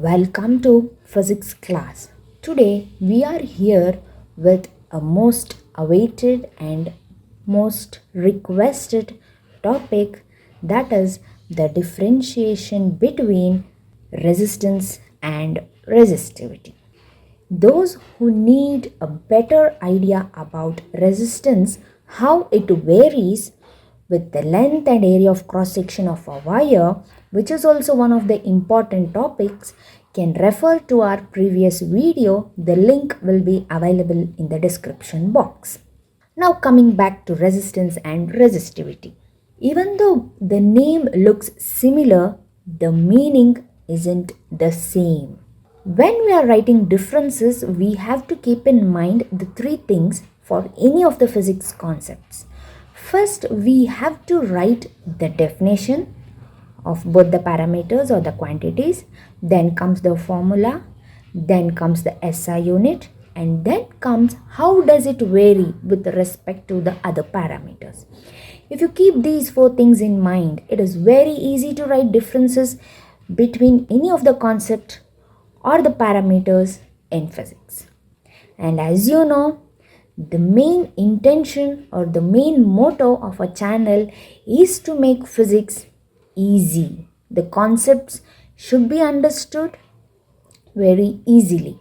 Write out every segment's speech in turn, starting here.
Welcome to physics class. Today we are here with a most awaited and most requested topic, that is the differentiation between resistance and resistivity. Those who need a better idea about resistance, how it varies with the length and area of cross section of a wire, which is also one of the important topics, can refer to our previous video. The link will be available in the description box. Now coming back to resistance and resistivity. Even though the name looks similar, the meaning isn't the same. When we are writing differences, we have to keep in mind the three things for any of the physics concepts. First, we have to write the definition of both the parameters or the quantities. Then comes the formula. Then comes the SI unit. And then comes how does it vary with respect to the other parameters. If you keep these four things in mind, it is very easy to write differences between any of the concept or the parameters in physics. And as you know, the main intention or the main motto of a channel is to make physics easy. The concepts should be understood very easily.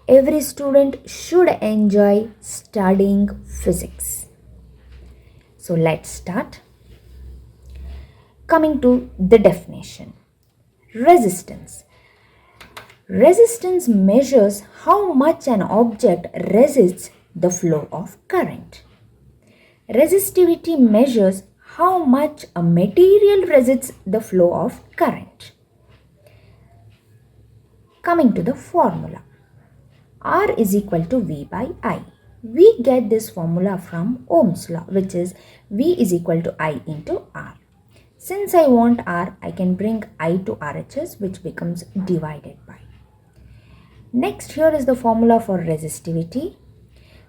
Every student should enjoy studying physics. So let's start. Coming to the definition. Resistance. Resistance measures how much an object resists the flow of current. Resistivity measures how much a material resists the flow of current. Coming to the formula. R is equal to V by I. We get this formula from Ohm's law, which is V is equal to I into R. Since I want R, I can bring I to RHS, which becomes divided by. Next, here is the formula for resistivity.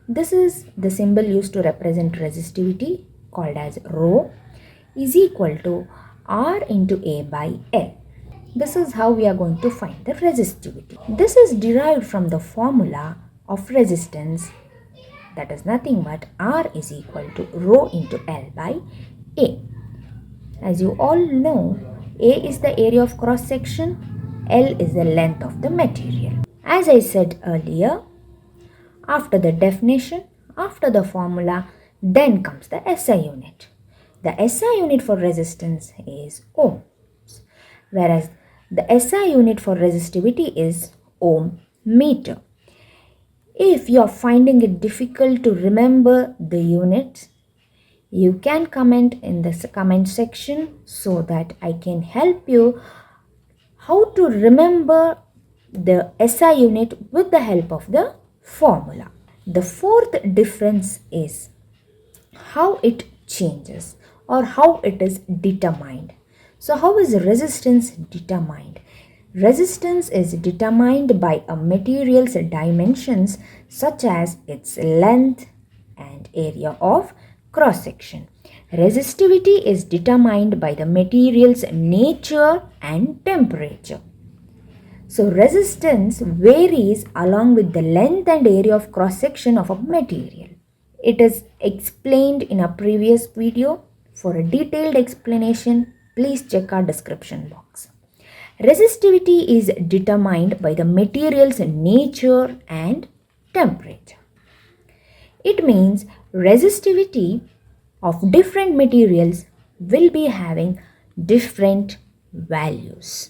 This is the symbol used to represent resistivity, called as rho, is equal to R into A by L. This is how we are going to find the resistivity. This is derived from the formula of resistance, that is nothing but R is equal to rho into L by A. As you all know, A is the area of cross section, L is the length of the material. As I said earlier, after the definition, after the formula, then comes the SI unit. The SI unit for resistance is ohms, whereas the SI unit for resistivity is ohm meter. If you are finding it difficult to remember the units, you can comment in the comment section so that I can help you how to remember the SI unit with the help of the formula. The fourth difference is how it changes or how it is determined. So how is resistance determined? Resistance is determined by a material's dimensions, such as its length and area of cross section. Resistivity is determined by the material's nature and temperature. So resistance varies along with the length and area of cross section of a material. It is explained in a previous video. For a detailed explanation, please check our description box. Resistivity is determined by the material's nature and temperature. It means resistivity of different materials will be having different values.